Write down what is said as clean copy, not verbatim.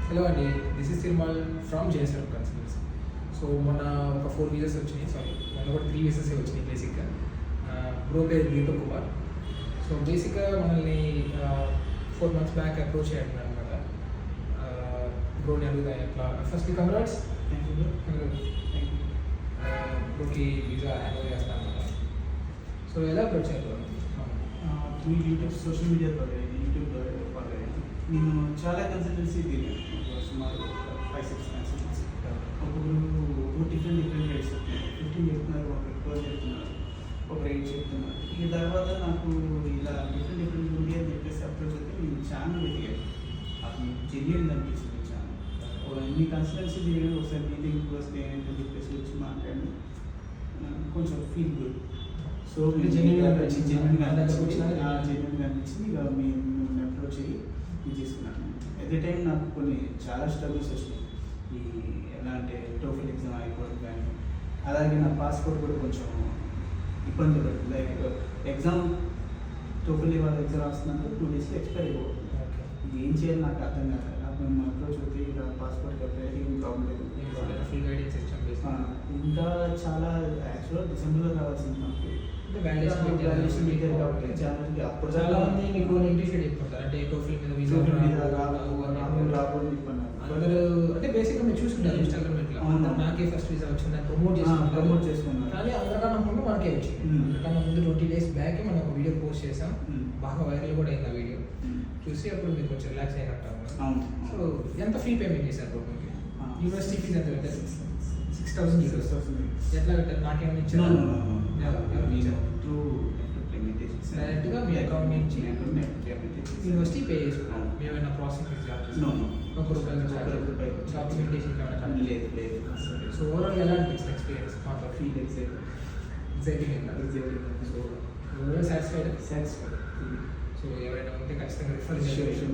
Hello అండి, this is Thirumal from JSR consultancy. So మొన్న ఒక 4 వీసెస్ వచ్చినాయి, మొన్న కూడా 3 వీసెస్ వచ్చినాయి బేసిక్గా. బ్రో పేరు దీపక్ కుమార్. సో బేసిక్గా మనల్ని 4 months బ్యాక్ అప్రోచ్ అయ్యాడు అనమాట. బ్రోని అడుగుతాయి అట్లా. ఫస్ట్లీ కంగ్రాట్స్, బ్రోకి వీసా హ్యాండ్ చేస్తాను అనమాట. సో ఎలా అప్రోచ్ అయ్యారు? మీ యూట్యూబ్ సోషల్ మీడియా ద్వారా యూట్యూబ్లో ఫాలో అయ్యాను. నేను చాలా కన్సల్టెన్సీ తిరిగాను, సుమారు 5-6 కన్సల్టెన్సీ. ఒక్కొక్కరు డిఫరెంట్ రేట్స్ చెప్తున్నారు. 15 చెప్తున్నారు, ఒకరు 12 చెప్తున్నారు, ఒకరు 8 చెప్తున్నారు. ఇక తర్వాత నాకు ఇలా డిఫరెంట్ ఉంది అని చెప్పేసి అప్రోచ్ అయితే నేను ఛానల్ వెతికాను. అది జెన్యున్ అనిపించింది ఛానల్. ఎన్ని కన్సల్టెన్సీ తిరిగాను, ఒకసారి మీటింగ్కి వస్తే ఏంటని చెప్పేసి వచ్చి మాట్లాడి కొంచెం ఫీల్ గుడ్. సో జెన్యున్గా అనిపించింది. ఇక మేము అప్రోచ్ అయ్యి ఇది తీసుకున్నాను. ఎట్ ది టైం నాకు కొన్ని చాలా స్ట్రగుల్స్ వచ్చినాయి. ఈ ఎలా అంటే టోఫెల్ ఎగ్జామ్ అయిపోవడం కానీ, అలాగే నా పాస్పోర్ట్ కూడా కొంచెం ఇబ్బంది పడుతుంది. లైక్ ఎగ్జామ్ టోఫెల్ వాళ్ళ ఎగ్జామ్ రాస్తున్నాక 2 daysలో ఎక్స్పైర్ అయిపోతుంది. ఇది ఏం చేయాలి నాకు అర్థం కాదు. నాకు మేము అప్రోచ్ అయితే ఇలా పాస్పోర్ట్ అప్లై ఏం ప్రాబ్లం లేదు. ఇంకా చాలా యాక్చువల్గా డిసెంబర్లో రావాల్సింది నాకు. వాల్యుయేషన్ మీటర్ కాబట్టి అప్పుడు చాలా మంది మీకు ఇంట్రెస్టెడ్ అయిపోతారు. అంటే టోఫెల్ మీద వీసా రాబోని అందరూ అంటే బేసిక్గా మీరు చూసుకుంటారు ఇన్స్టాగ్రామ్ ఇట్లా నాకే ఫస్ట్ వీసా వచ్చిందని ప్రమోట్ చేసుకున్నాను. కానీ అందరికన్నా ముందు మనకే వచ్చింది. అందుకన్నా ముందు 20 days బ్యాక్ మనం ఒక వీడియో పోస్ట్ చేసాం, బాగా వైరల్ కూడా అయింది ఆ వీడియో చూసి. అప్పుడు మీకు కొంచెం రిలాక్స్ అయినట్టు. సో ఎంత ఫీ పేమెంట్ చేశారు మీకు? యూనివర్సిటీ ఫీజ్ ఎంత కట్టారు? 6,000. ఎట్లా కట్టారు? నాకేమైనా ఇచ్చారు? డైరెక్ట్గా మీ అకౌంట్ నుంచి యూనివర్సిటీ పే చేసుకున్నాం. మేమైనా ప్రాసెసింగ్ ఫీజ్ డాక్యుమెంటేషన్ లేదు. సో ఓవరాల్ ఎలా అనిపించింది ఎక్స్పీరియన్స్? మాకు feel exciting. So overall satisfied. So ఎవరైనా ఉంటే ఖచ్చితంగా రిఫర్ చేసి